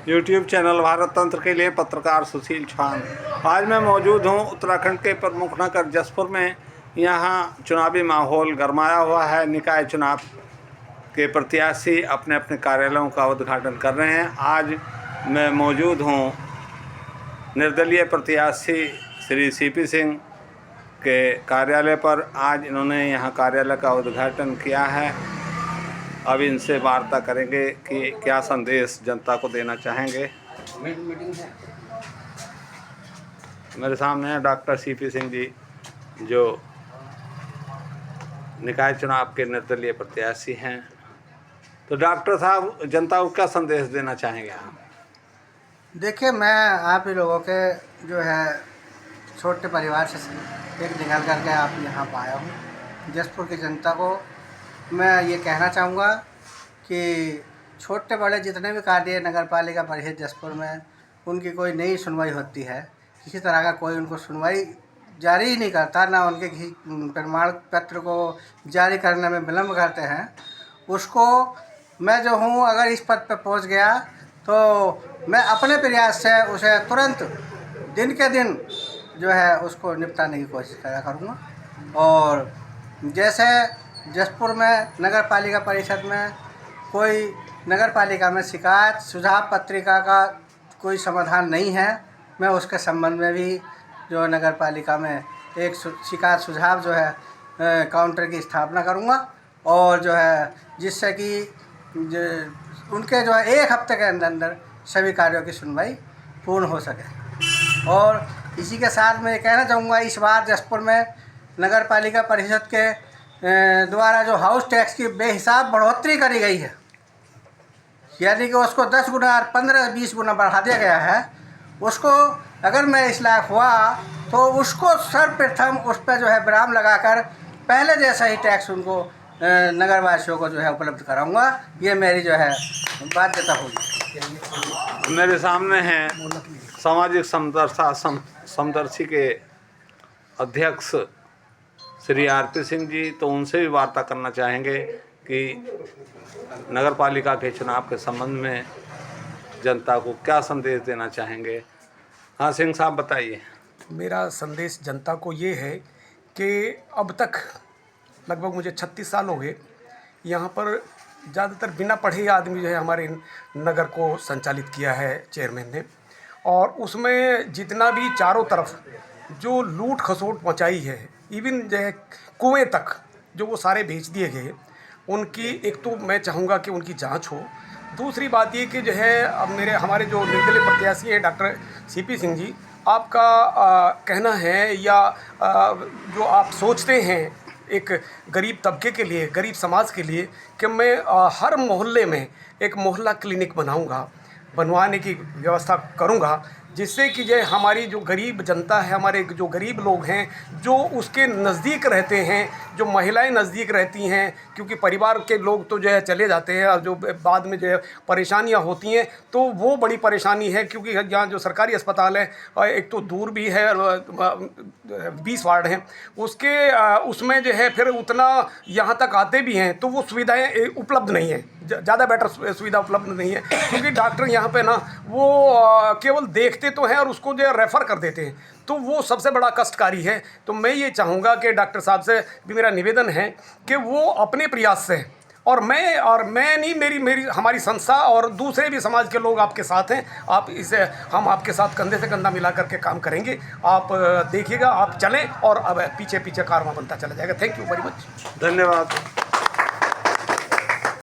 YouTube channel Bharat तंत्र के लिए पत्रकार सुशील छान। आज मैं मौजूद हूं उत्तराखंड के प्रमुख नगर जसपुर में। यहां चुनावी माहौल गरमाया हुआ है। निकाय चुनाव के प्रत्याशी अपने अपने कार्यालयों का उद्घाटन कर रहे हैं। आज मैं मौजूद हूं निर्दलीय प्रत्याशी श्री सीपी सिंह के कार्यालय पर। आज इन्होंने यहां कार्यालय का उद्घाटन किया है। अब इनसे वार्ता करेंगे कि क्या संदेश जनता को देना चाहेंगे। मेरे सामने है डॉक्टर सीपी सिंह जी, जो निकाय चुनाव के निर्दलीय प्रत्याशी हैं। तो डॉक्टर साहब, जनता को क्या संदेश देना चाहेंगे आप? देखिए, मैं आप ही लोगों के जो है छोटे परिवार से एक निकल करके आप यहाँ पर आया हूँ। जसपुर की जनता को मैं ये कहना चाहूँगा कि छोटे बड़े जितने भी कार्य नगर पालिका परिषद जसपुर में उनकी कोई नई सुनवाई होती है, किसी तरह का कोई उनको सुनवाई जारी ही नहीं करता, ना उनके किसी प्रमाण पत्र को जारी करने में विलम्ब करते हैं। उसको मैं जो हूँ, अगर इस पद पर पहुँच गया तो मैं अपने प्रयास से उसे तुरंत दिन के दिन जो है उसको निपटाने की कोशिश करा करूँगा। और जैसे जसपुर में नगर पालिका परिषद में कोई नगर पालिका में शिकायत सुझाव पत्रिका का कोई समाधान नहीं है, मैं उसके संबंध में भी जो नगर पालिका में एक शिकायत सुझाव जो है काउंटर की स्थापना करूँगा। और जो है जिससे कि उनके जो है 1 हफ्ते के अंदर अंदर सभी कार्यों की सुनवाई पूर्ण हो सके। और इसी के साथ मैं ये कहना चाहूँगा, इस बार जसपुर में नगर पालिका परिषद के द्वारा जो हाउस टैक्स की बेहिसाब बढ़ोतरी करी गई है, यानी कि उसको 10 गुना 15-20 गुना बढ़ा दिया गया है, उसको अगर मैं इस लायक हुआ तो उसको सर्वप्रथम उस पर जो है विराम लगाकर पहले जैसा ही टैक्स उनको नगरवासियों को जो है उपलब्ध कराऊंगा। ये मेरी जो है बाध्यता होगी। मेरे सामने हैं सामाजिक समदर्शी के अध्यक्ष श्री आरपी सिंह जी। तो उनसे भी वार्ता करना चाहेंगे कि नगर पालिका के चुनाव के संबंध में जनता को क्या संदेश देना चाहेंगे। हाँ सिंह साहब, बताइए। मेरा संदेश जनता को ये है कि अब तक लगभग मुझे 36 साल हो गए, यहाँ पर ज़्यादातर बिना पढ़े आदमी जो है हमारे नगर को संचालित किया है चेयरमैन ने। और उसमें जितना भी चारों तरफ जो लूट खसोट मचाई है, इवन जो है कुएँ तक जो वो सारे भेज दिए गए, उनकी एक तो मैं चाहूँगा कि उनकी जांच हो। दूसरी बात ये कि जो है अब हमारे जो निर्दलीय प्रत्याशी हैं डॉक्टर सीपी सिंह जी, आपका कहना है या जो आप सोचते हैं एक गरीब तबके के लिए, गरीब समाज के लिए, कि मैं हर मोहल्ले में एक मोहल्ला क्लिनिक बनवाने की व्यवस्था करूँगा, जिससे कि जो हमारी जो गरीब जनता है, हमारे जो गरीब लोग हैं, जो उसके नज़दीक रहते हैं, जो महिलाएं नज़दीक रहती हैं, क्योंकि परिवार के लोग तो जो है चले जाते हैं और जो बाद में जो है परेशानियां होती हैं, तो वो बड़ी परेशानी है। क्योंकि यहाँ जो सरकारी अस्पताल है एक तो दूर भी है, 20 वार्ड हैं उसमें जो है फिर उतना यहाँ तक आते भी हैं तो वो सुविधाएँ उपलब्ध नहीं हैं, ज़्यादा बेटर सुविधा उपलब्ध नहीं है। क्योंकि डॉक्टर यहाँ पे ना वो केवल देखते तो हैं और उसको जो है रेफ़र कर देते हैं, तो वो सबसे बड़ा कष्टकारी है। तो मैं ये चाहूँगा कि डॉक्टर साहब से भी मेरा निवेदन है कि वो अपने प्रयास से, और मैं नहीं, मेरी हमारी संस्था और दूसरे भी समाज के लोग आपके साथ हैं, हम आपके साथ कंधे से कंधा मिला करके काम करेंगे। आप देखिएगा, आप चलें और अब पीछे पीछे कारवां बनता चला जाएगा। Thank you very much. धन्यवाद।